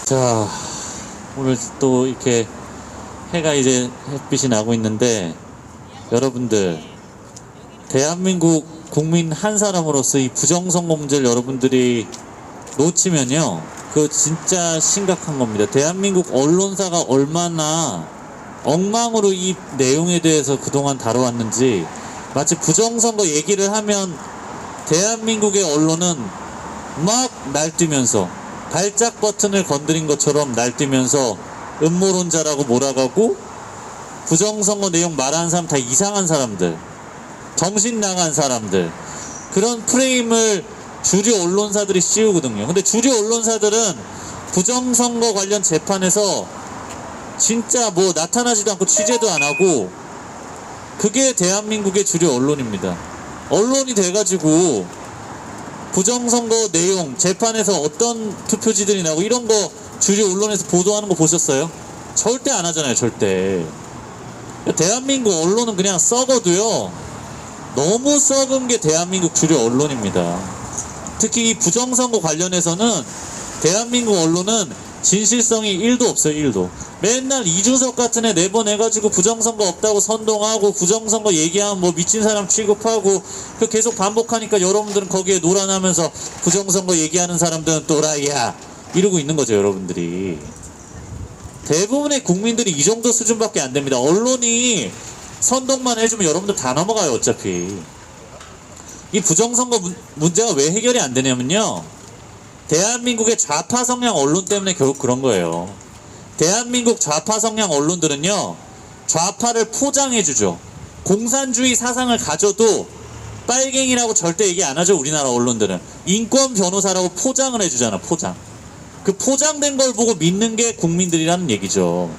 자, 오늘 또 이렇게 해가 이제 햇빛이 나고 있는데, 여러분들, 대한민국 국민 한 사람으로서 이 부정선거 문제를 여러분들이 놓치면요, 그거 진짜 심각한 겁니다. 대한민국 언론사가 얼마나 엉망으로 이 내용에 대해서 그동안 다뤄왔는지, 마치 부정선거 얘기를 하면 대한민국의 언론은 막 날뛰면서 발작 버튼을 건드린 것처럼 날뛰면서 음모론자라고 몰아가고, 부정선거 내용 말하는 사람 다 이상한 사람들, 정신 나간 사람들, 그런 프레임을 주류 언론사들이 씌우거든요. 근데 주류 언론사들은 부정선거 관련 재판에서 진짜 뭐 나타나지도 않고 취재도 안 하고, 그게 대한민국의 주류 언론입니다. 언론이 돼가지고 부정선거 내용 재판에서 어떤 투표지들이 나고 이런 거 주류 언론에서 보도하는 거 보셨어요? 절대 안 하잖아요. 절대. 대한민국 언론은 그냥 썩어도요, 너무 썩은 게 대한민국 주류 언론입니다. 특히 이 부정선거 관련해서는 대한민국 언론은 진실성이 1도 없어요. 1도. 맨날 이준석 같은 애 내보내가지고 부정선거 없다고 선동하고, 부정선거 얘기하면 뭐 미친 사람 취급하고, 그 계속 반복하니까 여러분들은 거기에 놀아나면서 부정선거 얘기하는 사람들은 또라이야 이러고 있는 거죠. 여러분들이. 대부분의 국민들이 이 정도 수준밖에 안 됩니다. 언론이 선동만 해주면 여러분들 다 넘어가요. 어차피. 이 부정선거 문제가 왜 해결이 안 되냐면요, 대한민국의 좌파 성향 언론 때문에 결국 그런 거예요. 대한민국 좌파 성향 언론들은요, 좌파를 포장해주죠. 공산주의 사상을 가져도 빨갱이라고 절대 얘기 안 하죠. 우리나라 언론들은 인권 변호사라고 포장을 해주잖아. 포장. 그 포장된 걸 보고 믿는 게 국민들이라는 얘기죠.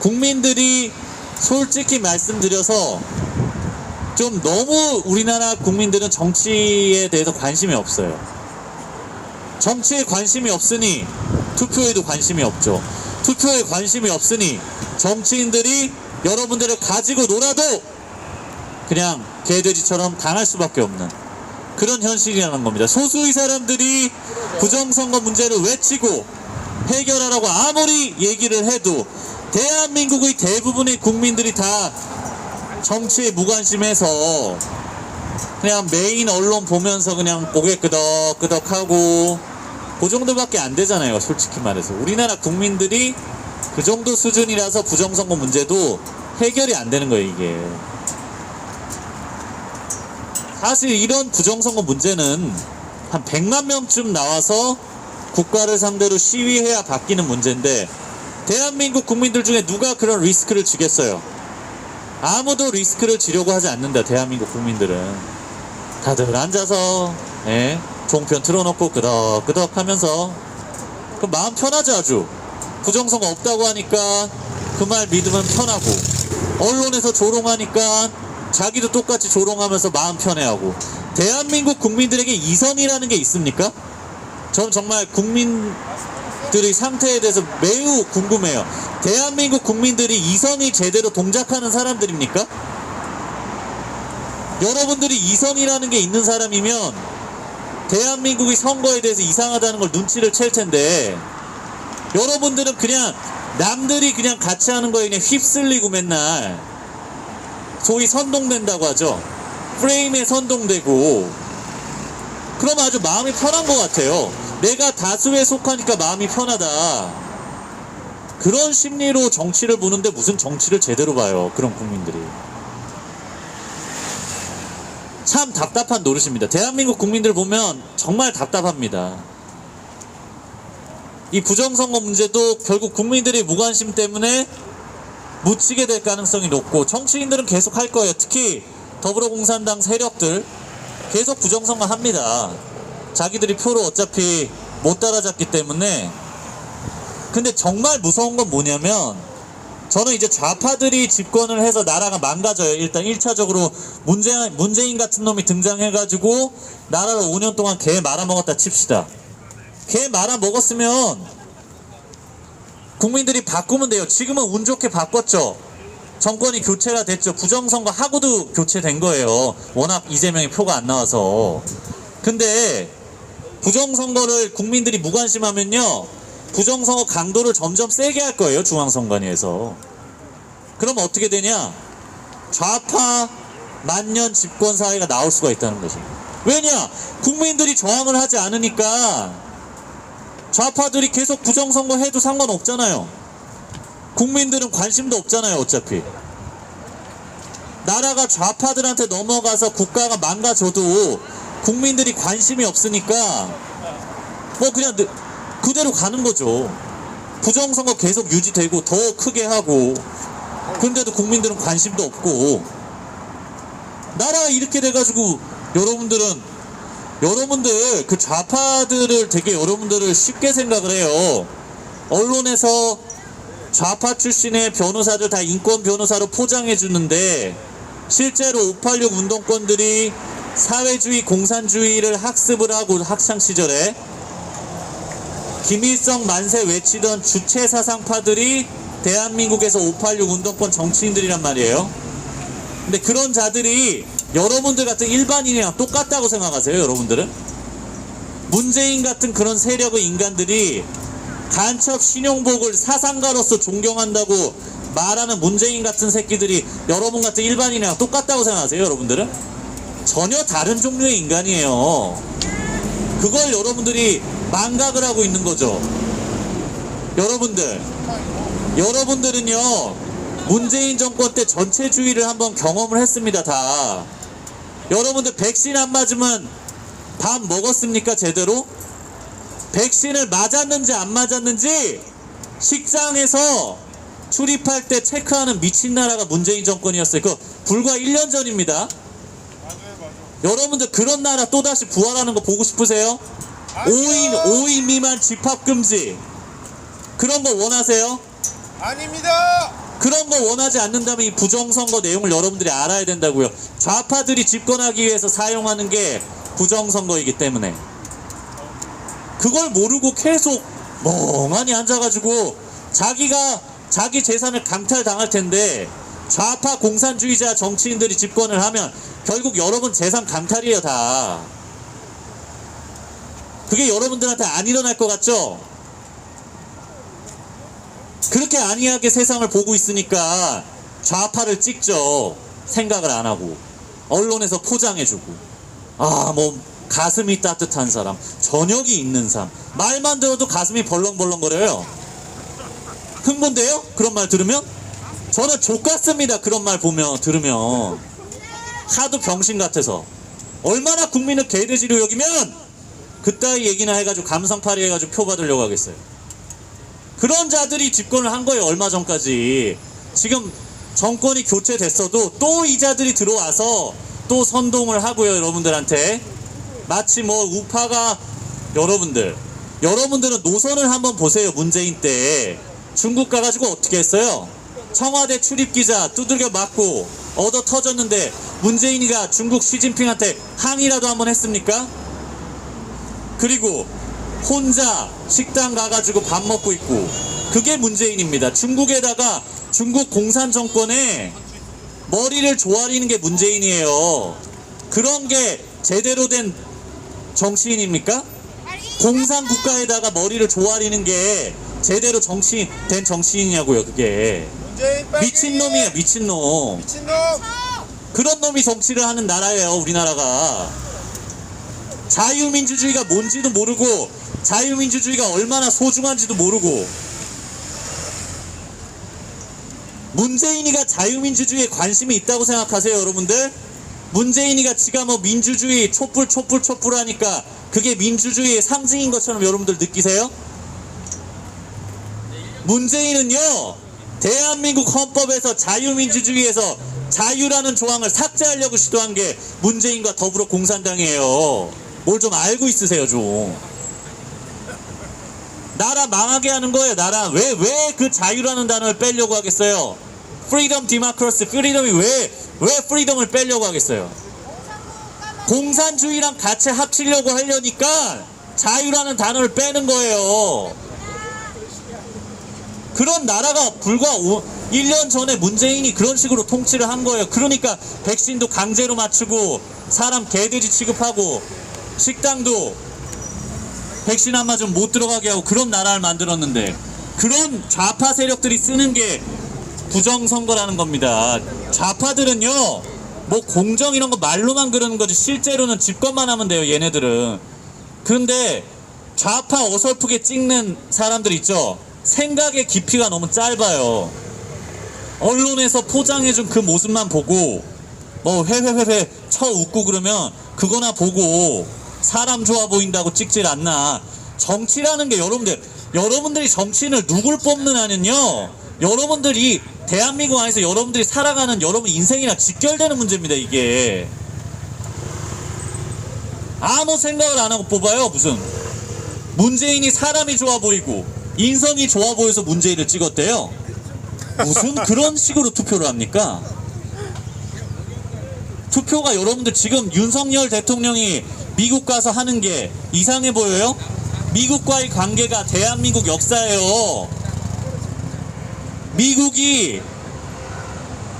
국민들이 솔직히 말씀드려서 좀 너무 우리나라 국민들은 정치에 대해서 관심이 없어요. 정치에 관심이 없으니 투표에도 관심이 없죠. 투표에 관심이 없으니 정치인들이 여러분들을 가지고 놀아도 그냥 개돼지처럼 당할 수밖에 없는 그런 현실이라는 겁니다. 소수의 사람들이 부정선거 문제를 외치고 해결하라고 아무리 얘기를 해도 대한민국의 대부분의 국민들이 다 정치에 무관심해서 그냥 메인 언론 보면서 그냥 고개 끄덕끄덕하고 그 정도밖에 안 되잖아요. 솔직히 말해서 우리나라 국민들이 그 정도 수준이라서 부정선거 문제도 해결이 안 되는 거예요. 이게 사실 이런 부정선거 문제는 한 100만 명쯤 나와서 국가를 상대로 시위해야 바뀌는 문제인데, 대한민국 국민들 중에 누가 그런 리스크를 지겠어요? 아무도 리스크를 지려고 하지 않는다. 대한민국 국민들은 다들 앉아서 종편 틀어놓고 끄덕끄덕 하면서 그 마음 편하죠. 아주 부정선거 없다고 하니까 그 말 믿으면 편하고, 언론에서 조롱하니까 자기도 똑같이 조롱하면서 마음 편해하고. 대한민국 국민들에게 이성이라는 게 있습니까? 저는 정말 국민들의 상태에 대해서 매우 궁금해요. 대한민국 국민들이 이성이 제대로 동작하는 사람들입니까? 여러분들이 이성이라는 게 있는 사람이면 대한민국의 선거에 대해서 이상하다는 걸 눈치를 챌 텐데, 여러분들은 그냥 남들이 그냥 같이 하는 거에 그냥 휩쓸리고 맨날 소위 선동된다고 하죠. 프레임에 선동되고, 그럼 아주 마음이 편한 것 같아요. 내가 다수에 속하니까 마음이 편하다. 그런 심리로 정치를 보는데 무슨 정치를 제대로 봐요. 그런 국민들이. 참 답답한 노릇입니다. 대한민국 국민들 보면 정말 답답합니다. 이 부정선거 문제도 결국 국민들의 무관심 때문에 묻히게 될 가능성이 높고, 정치인들은 계속 할 거예요. 특히 더불어공산당 세력들 계속 부정선거 합니다. 자기들이 표를 어차피 못 따라잡기 때문에. 근데 정말 무서운 건 뭐냐면, 저는 이제 좌파들이 집권을 해서 나라가 망가져요. 일단 1차적으로 문재인 같은 놈이 등장해가지고 나라를 5년 동안 개 말아먹었다 칩시다. 개 말아먹었으면 국민들이 바꾸면 돼요. 지금은 운 좋게 바꿨죠. 정권이 교체가 됐죠. 부정선거 하고도 교체된 거예요. 워낙 이재명의 표가 안 나와서. 근데 부정선거를 국민들이 무관심하면요, 부정선거 강도를 점점 세게 할 거예요, 중앙선관위에서. 그럼 어떻게 되냐? 좌파 만년 집권 사회가 나올 수가 있다는 거죠. 왜냐? 국민들이 저항을 하지 않으니까 좌파들이 계속 부정선거 해도 상관없잖아요. 국민들은 관심도 없잖아요, 어차피. 나라가 좌파들한테 넘어가서 국가가 망가져도 국민들이 관심이 없으니까 뭐 그냥 그대로 가는 거죠. 부정선거 계속 유지되고 더 크게 하고, 근데도 국민들은 관심도 없고. 나라가 이렇게 돼가지고 여러분들 그 좌파들을 되게 여러분들을 쉽게 생각을 해요. 언론에서 좌파 출신의 변호사들 다 인권 변호사로 포장해 주는데, 실제로 586 운동권들이 사회주의 공산주의를 학습을 하고 학창 시절에 김일성 만세 외치던 주체 사상파들이 대한민국에서 586 운동권 정치인들이란 말이에요. 근데 그런 자들이 여러분들 같은 일반인이랑 똑같다고 생각하세요, 여러분들은? 문재인 같은 그런 세력의 인간들이 간첩 신용복을 사상가로서 존경한다고 말하는 문재인 같은 새끼들이 여러분 같은 일반인이랑 똑같다고 생각하세요, 여러분들은? 전혀 다른 종류의 인간이에요. 그걸 여러분들이 망각을 하고 있는 거죠. 여러분들은요, 문재인 정권 때 전체주의를 한번 경험을 했습니다, 다. 여러분들 백신 안 맞으면 밥 먹었습니까, 제대로? 백신을 맞았는지 안 맞았는지 식장에서 출입할 때 체크하는 미친 나라가 문재인 정권이었어요. 그거 불과 1년 전입니다. 여러분들 그런 나라 또다시 부활하는 거 보고 싶으세요? 5인 미만 집합금지, 그런 거 원하세요? 아닙니다. 그런 거 원하지 않는다면 이 부정선거 내용을 여러분들이 알아야 된다고요. 좌파들이 집권하기 위해서 사용하는 게 부정선거이기 때문에. 그걸 모르고 계속 멍하니 앉아가지고 자기 재산을 강탈당할 텐데, 좌파 공산주의자 정치인들이 집권을 하면 결국 여러분 재산 강탈이에요, 다. 그게 여러분들한테 안 일어날 것 같죠? 그렇게 안이하게 세상을 보고 있으니까 좌파를 찍죠. 생각을 안 하고 언론에서 포장해주고, 뭐 가슴이 따뜻한 사람, 저녁이 있는 사람, 말만 들어도 가슴이 벌렁벌렁거려요. 흥분돼요? 그런 말 들으면? 저는 족같습니다. 그런 말 들으면 하도 병신 같아서. 얼마나 국민을 개돼지로 여기면 그따위 얘기나 해가지고 감성팔이 해가지고 표 받으려고 하겠어요. 그런 자들이 집권을 한 거예요, 얼마 전까지. 지금 정권이 교체됐어도 또 이 자들이 들어와서 또 선동을 하고요, 여러분들한테. 마치 뭐 우파가, 여러분들은 노선을 한번 보세요. 문재인 때 중국 가가지고 어떻게 했어요? 청와대 출입기자 두들겨 맞고 얻어 터졌는데 문재인이가 중국 시진핑한테 항의라도 한번 했습니까? 그리고 혼자 식당 가가지고 밥 먹고 있고, 그게 문재인입니다. 중국에다가 중국 공산 정권에 머리를 조아리는 게 문재인이에요. 그런 게 제대로 된 정치인입니까? 공산 국가에다가 머리를 조아리는 게 제대로 된 정치인이냐고요. 그게 미친놈이에요, 미친놈. 그런 놈이 정치를 하는 나라예요, 우리나라가. 자유민주주의가 뭔지도 모르고, 자유민주주의가 얼마나 소중한지도 모르고. 문재인이가 자유민주주의에 관심이 있다고 생각하세요, 여러분들? 문재인이가 지가 뭐 민주주의 촛불 하니까 그게 민주주의의 상징인 것처럼 여러분들 느끼세요? 문재인은요, 대한민국 헌법에서 자유민주주의에서 자유라는 조항을 삭제하려고 시도한 게 문재인과 더불어 공산당이에요. 뭘 좀 알고 있으세요, 좀. 나라 망하게 하는 거예요, 나라. 왜 그 자유라는 단어를 빼려고 하겠어요? 프리덤, 디모크라시, 프리덤이 왜 프리덤을 빼려고 하겠어요? 공산주의랑 같이 합치려고 하려니까 자유라는 단어를 빼는 거예요. 그런 나라가 불과 1년 전에 문재인이 그런 식으로 통치를 한 거예요. 그러니까 백신도 강제로 맞추고 사람 개돼지 취급하고 식당도 백신 안 맞으면 못 들어가게 하고 그런 나라를 만들었는데, 그런 좌파 세력들이 쓰는 게 부정선거라는 겁니다. 좌파들은요, 뭐 공정 이런 거 말로만 그러는 거지 실제로는 집권만 하면 돼요, 얘네들은. 그런데 좌파 어설프게 찍는 사람들 있죠, 생각의 깊이가 너무 짧아요. 언론에서 포장해준 그 모습만 보고 뭐 회회회회 쳐 웃고 그러면 그거나 보고 사람 좋아 보인다고 찍질 않나. 정치라는 게 여러분들이 정치인을 누굴 뽑느냐는요, 여러분들이 대한민국 안에서 여러분들이 살아가는 여러분 인생이랑 직결되는 문제입니다. 이게 아무 생각을 안 하고 뽑아요. 무슨 문재인이 사람이 좋아 보이고 인성이 좋아 보여서 문재인을 찍었대요. 무슨 그런 식으로 투표를 합니까? 투표가 여러분들 지금 윤석열 대통령이 미국 가서 하는 게 이상해 보여요? 미국과의 관계가 대한민국 역사예요. 미국이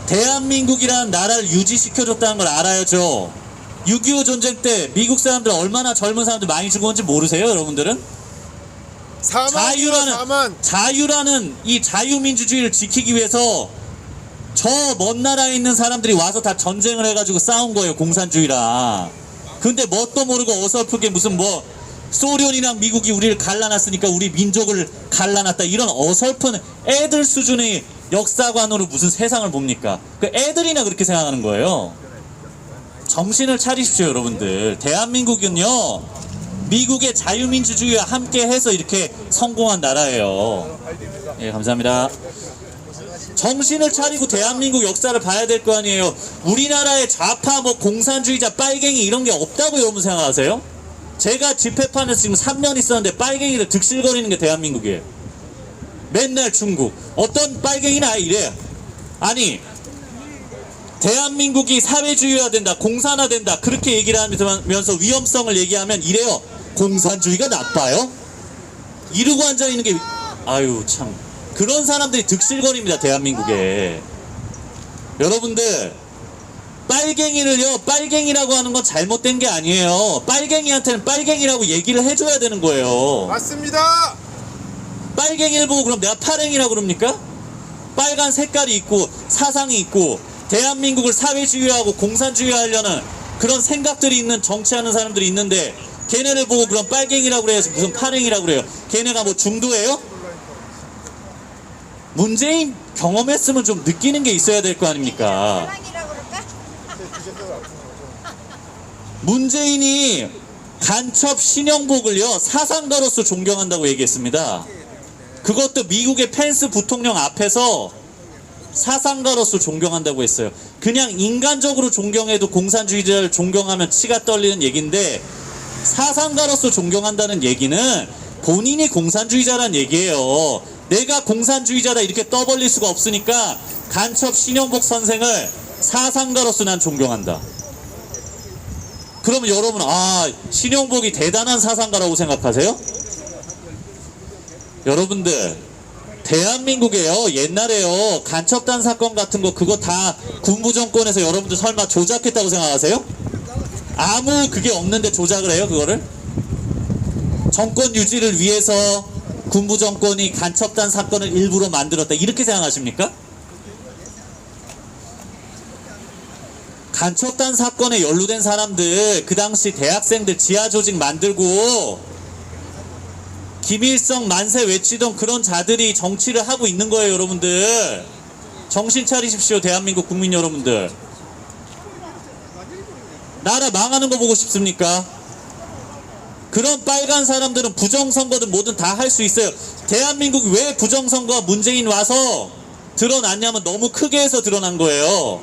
대한민국이라는 나라를 유지시켜줬다는 걸 알아야죠. 6.25 전쟁 때 미국 사람들 얼마나 젊은 사람들 많이 죽었는지 모르세요, 여러분들은? 4만. 자유라는 이 자유민주주의를 지키기 위해서 저 먼 나라에 있는 사람들이 와서 다 전쟁을 해가지고 싸운 거예요, 공산주의랑. 근데 뭣도 모르고 어설프게 무슨 뭐 소련이랑 미국이 우리를 갈라놨으니까 우리 민족을 갈라놨다, 이런 어설픈 애들 수준의 역사관으로 무슨 세상을 봅니까? 그 애들이나 그렇게 생각하는 거예요. 정신을 차리십시오, 여러분들. 대한민국은요, 미국의 자유민주주의와 함께 해서 이렇게 성공한 나라예요. 예, 감사합니다. 정신을 차리고 대한민국 역사를 봐야 될 거 아니에요. 우리나라의 좌파 뭐 공산주의자 빨갱이 이런 게 없다고 여러분 생각하세요? 제가 집회판에서 지금 3년 있었는데 빨갱이들 득실거리는 게 대한민국이에요. 맨날 중국 어떤 빨갱이는 아예 이래요. 아니, 대한민국이 사회주의화된다, 공산화된다 그렇게 얘기를 하면서 위험성을 얘기하면 이래요. 공산주의가 나빠요? 이러고 앉아있는 게, 아유 참, 그런 사람들이 득실거립니다, 대한민국에. 여러분들, 빨갱이를요, 빨갱이라고 하는 건 잘못된 게 아니에요. 빨갱이한테는 빨갱이라고 얘기를 해줘야 되는 거예요. 맞습니다. 빨갱이를 보고 그럼 내가 파랭이라고 그럽니까? 빨간 색깔이 있고 사상이 있고 대한민국을 사회주의화하고 공산주의화하려는 그런 생각들이 있는 정치하는 사람들이 있는데, 걔네를 보고 그럼 빨갱이라고 그래요? 무슨 파랭이라고 그래요? 걔네가 뭐 중도예요? 문재인 경험했으면 좀 느끼는 게 있어야 될 거 아닙니까? 문재인이 간첩 신영복을요, 사상가로서 존경한다고 얘기했습니다. 그것도 미국의 펜스 부통령 앞에서 사상가로서 존경한다고 했어요. 그냥 인간적으로 존경해도 공산주의자를 존경하면 치가 떨리는 얘기인데, 사상가로서 존경한다는 얘기는 본인이 공산주의자란 얘기예요. 내가 공산주의자다 이렇게 떠벌릴 수가 없으니까 간첩 신영복 선생을 사상가로서 난 존경한다. 그러면 여러분, 아, 신영복이 대단한 사상가라고 생각하세요? 여러분들, 대한민국에요, 옛날에요, 간첩단 사건 같은 거 그거 다 군부 정권에서 여러분들 설마 조작했다고 생각하세요? 아무 그게 없는데 조작을 해요, 그거를? 정권 유지를 위해서 군부 정권이 간첩단 사건을 일부러 만들었다, 이렇게 생각하십니까? 간첩단 사건에 연루된 사람들, 그 당시 대학생들 지하 조직 만들고 김일성 만세 외치던 그런 자들이 정치를 하고 있는 거예요, 여러분들. 정신 차리십시오, 대한민국 국민 여러분들. 나라 망하는 거 보고 싶습니까? 그런 빨간 사람들은 부정선거든 뭐든 다 할 수 있어요. 대한민국이 왜 부정선거가 문재인 와서 드러났냐면 너무 크게 해서 드러난 거예요.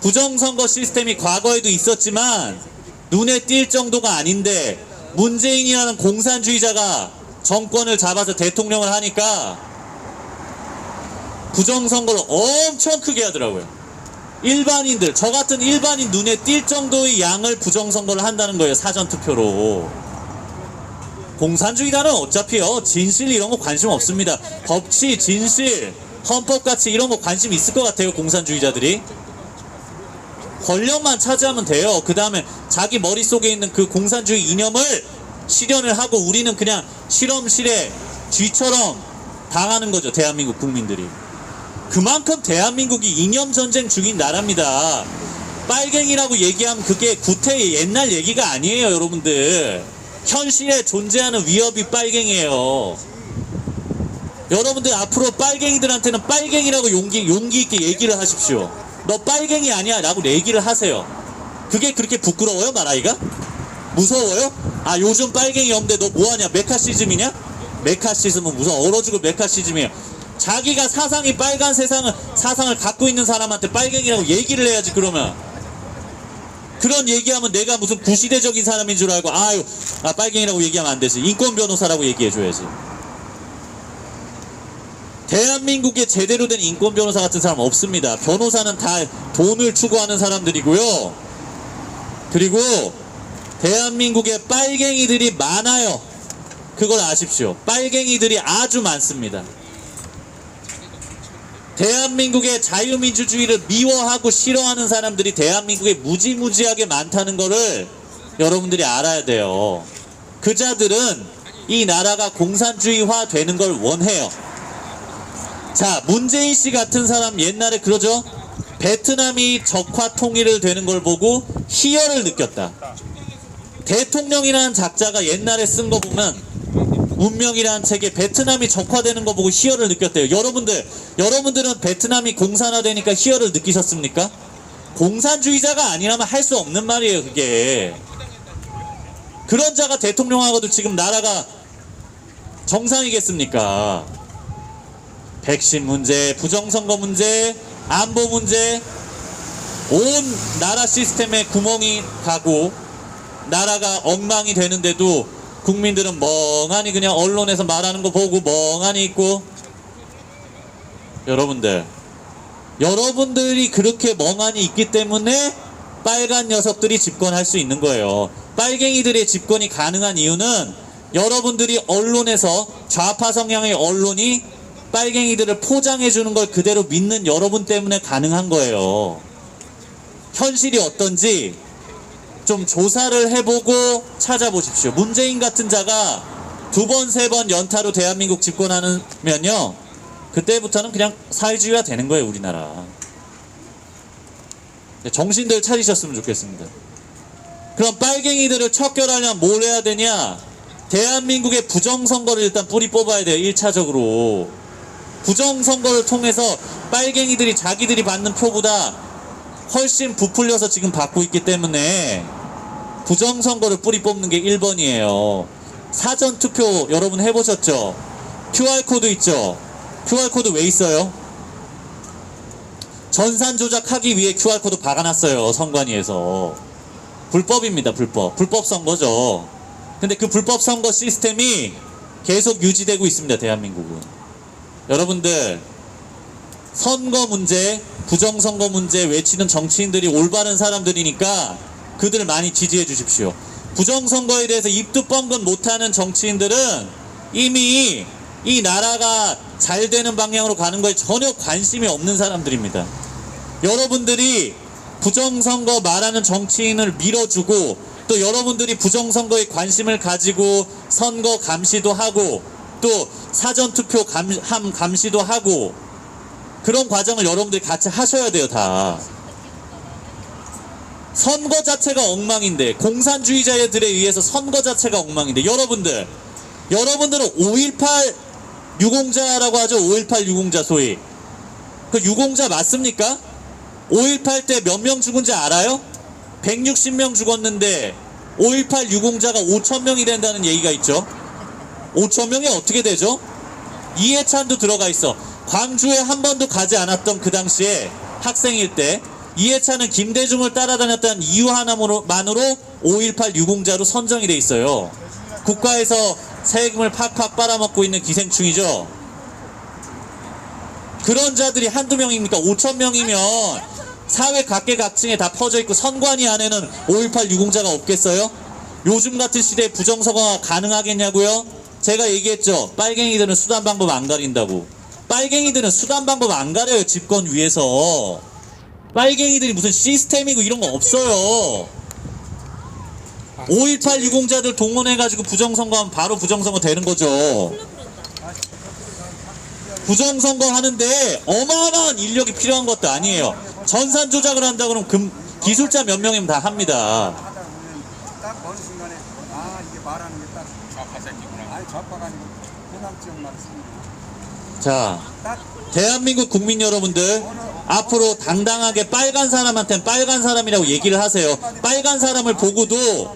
부정선거 시스템이 과거에도 있었지만 눈에 띌 정도가 아닌데, 문재인이라는 공산주의자가 정권을 잡아서 대통령을 하니까 부정선거를 엄청 크게 하더라고요. 일반인들, 저 같은 일반인 눈에 띌 정도의 양을 부정선거를 한다는 거예요, 사전투표로. 공산주의자는 어차피요, 진실 이런 거 관심 없습니다. 법치, 진실, 헌법가치 이런 거 관심 있을 것 같아요, 공산주의자들이. 권력만 차지하면 돼요. 그 다음에 자기 머릿속에 있는 그 공산주의 이념을 실현을 하고 우리는 그냥 실험실에 쥐처럼 당하는 거죠. 대한민국 국민들이. 그만큼 대한민국이 이념전쟁 중인 나라입니다. 빨갱이라고 얘기하면 그게 구태의 옛날 얘기가 아니에요, 여러분들. 현실에 존재하는 위협이 빨갱이에요. 여러분들 앞으로 빨갱이들한테는 빨갱이라고 용기 있게 얘기를 하십시오. 너 빨갱이 아니야 라고 얘기를 하세요. 그게 그렇게 부끄러워요, 말하기가? 무서워요? 아, 요즘 빨갱이 없는데 너 뭐하냐? 메카시즘이냐? 메카시즘은 무서워. 얼어 죽을 메카시즘이에요. 자기가 사상이 빨간 사상을 갖고 있는 사람한테 빨갱이라고 얘기를 해야지. 그러면 그런 얘기하면 내가 무슨 구시대적인 사람인 줄 알고 빨갱이라고 얘기하면 안 되지. 인권 변호사라고 얘기해줘야지. 대한민국에 제대로 된 인권 변호사 같은 사람 없습니다. 변호사는 다 돈을 추구하는 사람들이고요. 그리고 대한민국에 빨갱이들이 많아요. 그걸 아십시오. 빨갱이들이 아주 많습니다. 대한민국의 자유민주주의를 미워하고 싫어하는 사람들이 대한민국에 무지무지하게 많다는 거를 여러분들이 알아야 돼요. 그 자들은 이 나라가 공산주의화 되는 걸 원해요. 자, 문재인 씨 같은 사람 옛날에 그러죠. 베트남이 적화 통일을 되는 걸 보고 희열을 느꼈다. 대통령이라는 작자가 옛날에 쓴 거 보면 운명이라는 책에 베트남이 적화되는 거 보고 희열을 느꼈대요. 여러분들은 베트남이 공산화되니까 희열을 느끼셨습니까? 공산주의자가 아니라면 할 수 없는 말이에요, 그게. 그런 자가 대통령하고도 지금 나라가 정상이겠습니까? 백신 문제, 부정선거 문제, 안보 문제, 온 나라 시스템에 구멍이 가고 나라가 엉망이 되는데도 국민들은 멍하니 그냥 언론에서 말하는 거 보고 멍하니 있고. 여러분들이 그렇게 멍하니 있기 때문에 빨간 녀석들이 집권할 수 있는 거예요. 빨갱이들의 집권이 가능한 이유는 여러분들이 언론에서 좌파 성향의 언론이 빨갱이들을 포장해 주는 걸 그대로 믿는 여러분 때문에 가능한 거예요. 현실이 어떤지 좀 조사를 해보고 찾아보십시오. 문재인 같은 자가 2번, 3번 연타로 대한민국 집권하면요, 그때부터는 그냥 사회주의화 되는 거예요, 우리나라. 정신들 차리셨으면 좋겠습니다. 그럼 빨갱이들을 척결하려면 뭘 해야 되냐? 대한민국의 부정선거를 일단 뿌리 뽑아야 돼요. 1차적으로 부정선거를 통해서 빨갱이들이 자기들이 받는 표보다 훨씬 부풀려서 지금 받고 있기 때문에 부정선거를 뿌리 뽑는 게 1번이에요. 사전투표 여러분 해보셨죠? QR코드 있죠? QR코드 왜 있어요? 전산 조작하기 위해 QR코드 박아놨어요, 선관위에서. 불법입니다. 불법 선거죠. 근데 그 불법 선거 시스템이 계속 유지되고 있습니다, 대한민국은. 여러분들, 선거 문제, 부정선거 문제 외치는 정치인들이 올바른 사람들이니까 그들을 많이 지지해 주십시오. 부정선거에 대해서 입도 뻥긋 못하는 정치인들은 이미 이 나라가 잘 되는 방향으로 가는 거에 전혀 관심이 없는 사람들입니다. 여러분들이 부정선거 말하는 정치인을 밀어주고 또 여러분들이 부정선거에 관심을 가지고 선거 감시도 하고 또 사전투표 감시도 하고 그런 과정을 여러분들이 같이 하셔야 돼요. 다. 선거 자체가 엉망인데, 공산주의자들에 의해서 선거 자체가 엉망인데, 여러분들은 5.18 유공자라고 하죠. 5.18 유공자 소위. 그 유공자 맞습니까? 5.18 때 몇 명 죽은지 알아요? 160명 죽었는데 5.18 유공자가 5,000명이 된다는 얘기가 있죠. 5,000명이 어떻게 되죠? 이해찬도 들어가 있어. 광주에 한 번도 가지 않았던 그 당시에 학생일 때 이해찬은 김대중을 따라다녔다는 이유 하나만으로 5.18 유공자로 선정이 돼 있어요. 국가에서 세금을 팍팍 빨아먹고 있는 기생충이죠. 그런 자들이 한두 명입니까? 5,000명이면 사회 각계각층에 다 퍼져 있고 선관위 안에는 5.18 유공자가 없겠어요? 요즘 같은 시대에 부정선거가 가능하겠냐고요? 제가 얘기했죠. 빨갱이들은 수단 방법 안 가린다고. 빨갱이들은 수단 방법 안 가려요. 집권 위에서. 빨갱이들이 무슨 시스템이고 이런 거 없어요. 5.18 유공자들 동원해가지고 부정선거하면 바로 부정선거 되는 거죠. 부정선거 하는데 어마어마한 인력이 필요한 것도 아니에요. 전산 조작을 한다 그러면 기술자 몇 명이면 다 합니다. 하다 보면 딱 어느 순간에 아 이게 말하는 게 딱 좌파 새끼구나. 아니 좌파가 아니고 호남 지역만 씁니다. 자, 대한민국 국민 여러분들, 앞으로 당당하게 빨간 사람한테는 빨간 사람이라고 얘기를 하세요. 빨간 사람을 보고도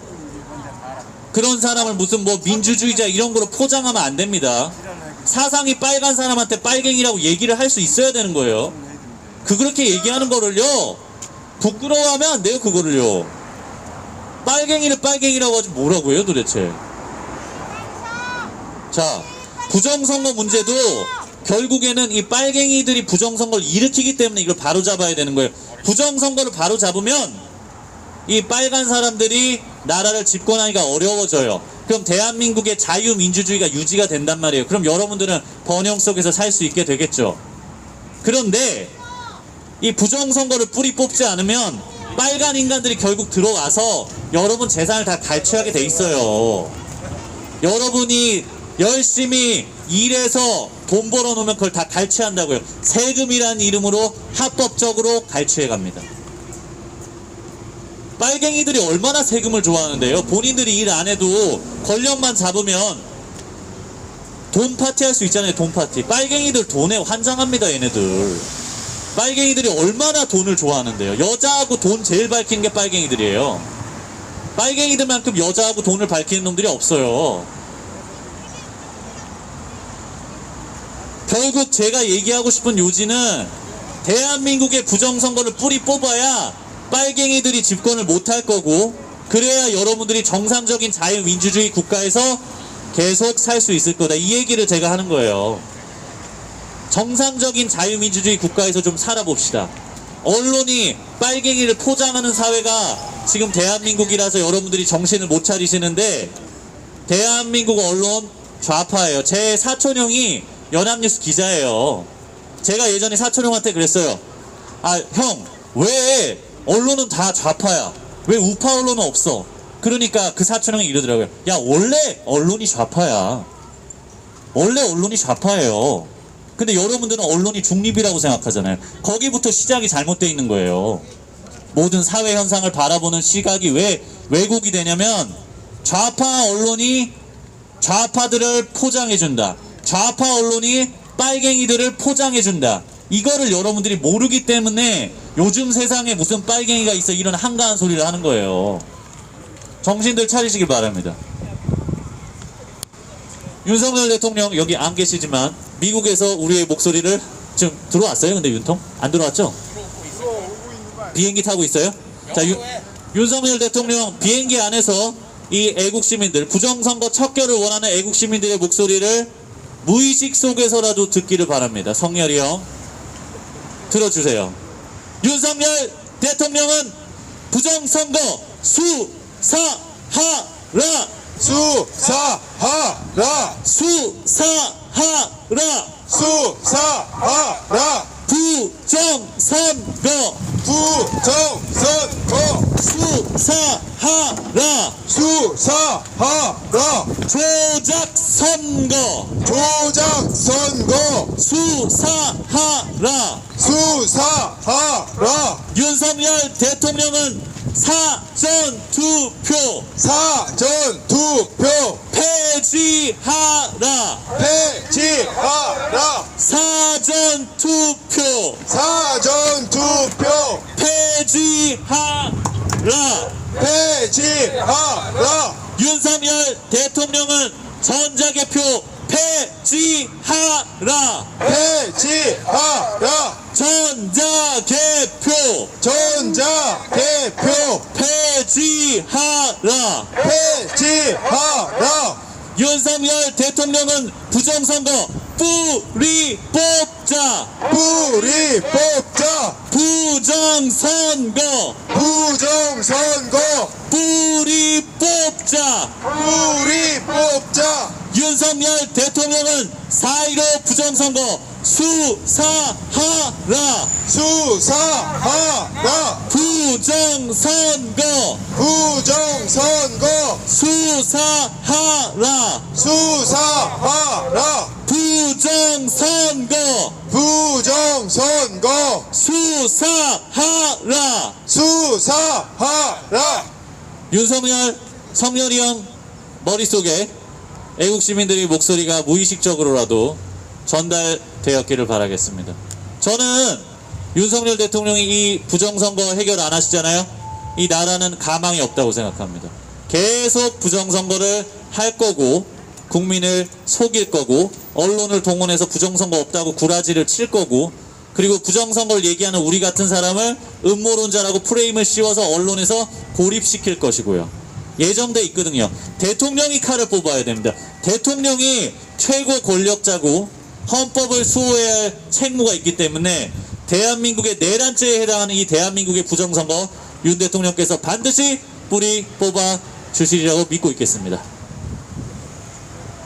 그런 사람을 무슨 뭐 민주주의자 이런 거로 포장하면 안 됩니다. 사상이 빨간 사람한테 빨갱이라고 얘기를 할 수 있어야 되는 거예요. 그렇게 얘기하는 거를요, 부끄러워하면 안 돼요. 그거를요. 빨갱이를 빨갱이라고 하지 뭐라고 해요 도대체. 자, 부정선거 문제도 결국에는 이 빨갱이들이 부정선거를 일으키기 때문에 이걸 바로잡아야 되는 거예요. 부정선거를 바로잡으면 이 빨간 사람들이 나라를 집권하기가 어려워져요. 그럼 대한민국의 자유민주주의가 유지가 된단 말이에요. 그럼 여러분들은 번영 속에서 살 수 있게 되겠죠. 그런데 이 부정선거를 뿌리 뽑지 않으면 빨간 인간들이 결국 들어와서 여러분 재산을 다 갈취하게 돼 있어요. 여러분이 열심히 일해서 돈 벌어놓으면 그걸 다 갈취한다고요. 세금이라는 이름으로 합법적으로 갈취해 갑니다. 빨갱이들이 얼마나 세금을 좋아하는데요. 본인들이 일 안 해도 권력만 잡으면 돈 파티 할 수 있잖아요. 돈 파티. 빨갱이들 돈에 환장합니다. 얘네들. 빨갱이들이 얼마나 돈을 좋아하는데요. 여자하고 돈 제일 밝히는 게 빨갱이들이에요. 빨갱이들만큼 여자하고 돈을 밝히는 놈들이 없어요. 결국 제가 얘기하고 싶은 요지는 대한민국의 부정선거를 뿌리 뽑아야 빨갱이들이 집권을 못할 거고, 그래야 여러분들이 정상적인 자유민주주의 국가에서 계속 살 수 있을 거다. 이 얘기를 제가 하는 거예요. 정상적인 자유민주주의 국가에서 좀 살아봅시다. 언론이 빨갱이를 포장하는 사회가 지금 대한민국이라서 여러분들이 정신을 못 차리시는데, 대한민국 언론 좌파예요. 제 사촌형이 연합뉴스 기자예요. 제가 예전에 사촌형한테 그랬어요. 아, 형, 왜 언론은 다 좌파야? 왜 우파 언론은 없어? 그러니까 그 사촌형이 이러더라고요. 야, 원래 언론이 좌파야. 원래 언론이 좌파예요. 근데 여러분들은 언론이 중립이라고 생각하잖아요. 거기부터 시작이 잘못되어 있는 거예요. 모든 사회 현상을 바라보는 시각이 왜 왜곡이 되냐면, 좌파 언론이 좌파들을 포장해준다. 좌파 언론이 빨갱이들을 포장해준다. 이거를 여러분들이 모르기 때문에 요즘 세상에 무슨 빨갱이가 있어 이런 한가한 소리를 하는 거예요. 정신들 차리시길 바랍니다. 윤석열 대통령 여기 안 계시지만 미국에서 우리의 목소리를 지금 들어왔어요? 근데 윤통? 안 들어왔죠? 비행기 타고 있어요? 자, 윤석열 대통령 비행기 안에서 이 애국 시민들, 부정선거 척결을 원하는 애국 시민들의 목소리를 무의식 속에서라도 듣기를 바랍니다. 성열이 형, 들어주세요. 윤석열 대통령은 부정선거 수사하라! 수사하라! 수사하라! 수사하라! 부정선거! 부정선거! 수사하라! 수사하라! 조작선거! 조작선거! 수사하라! 수사하라! 윤석열 대통령은 사전투표 사전투표 폐지하라! 폐지하라! 사전투표 사전투표 폐지하라! 폐지하라! 윤석열 대통령은 전자개표 폐지하라! 폐지하라! 전자개표 전자개표 폐지하라! 폐지하라! 윤석열 대통령은 부정선거 뿌리 뽑자! 뿌리 뽑자! 부정선거 부정선거! 뿌리 뽑자! 뿌리 뽑자! 윤석열 대통령은 4.15 부정선거 수사하라. 수사하라. 부정선거 부정선거. 수사하라. 수사하라. 부정선거 부정선거. 수사하라. 수사하라. 윤석열, 성렬이 형 머릿속에 애국 시민들의 목소리가 무의식적으로라도 전달되었기를 바라겠습니다. 저는 윤석열 대통령이 이 부정선거 해결 안 하시잖아요. 이 나라는 가망이 없다고 생각합니다. 계속 부정선거를 할 거고, 국민을 속일 거고, 언론을 동원해서 부정선거 없다고 구라지를 칠 거고, 그리고 부정선거를 얘기하는 우리 같은 사람을 음모론자라고 프레임을 씌워서 언론에서 고립시킬 것이고요. 예정돼 있거든요. 대통령이 칼을 뽑아야 됩니다. 대통령이 최고 권력자고 헌법을 수호해야 할 책무가 있기 때문에 대한민국의 내란죄에 해당하는 이 대한민국의 부정선거 윤 대통령께서 반드시 뿌리 뽑아 주시리라고 믿고 있겠습니다.